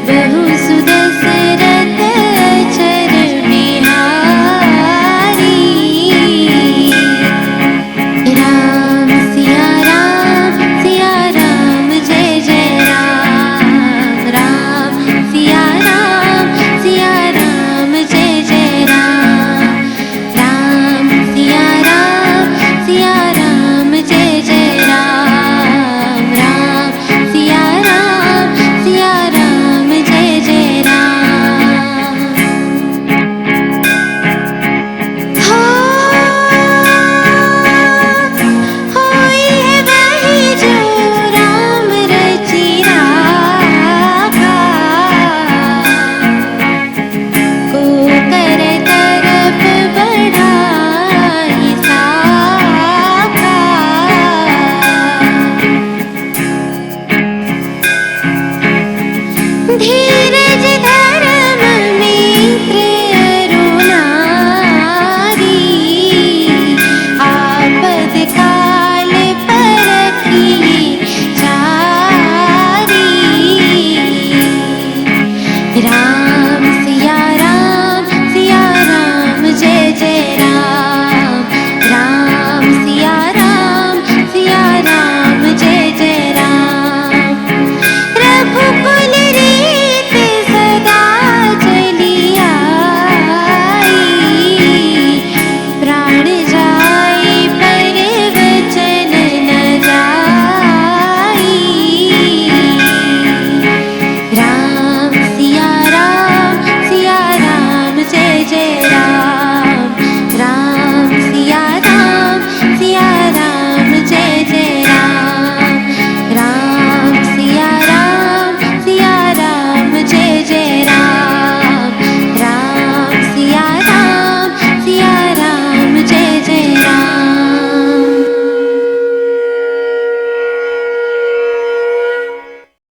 प्रभु सुदशरथ चर बिहारी। राम सिया राम जय जय राम। राम सिया राम जय जय राम। राम सिया राम जय जय राम। राम सिया राम जय जय राम। होई है वही जो राम रचि राखा। को कर तरफ बढ़ाई साखा। धीरे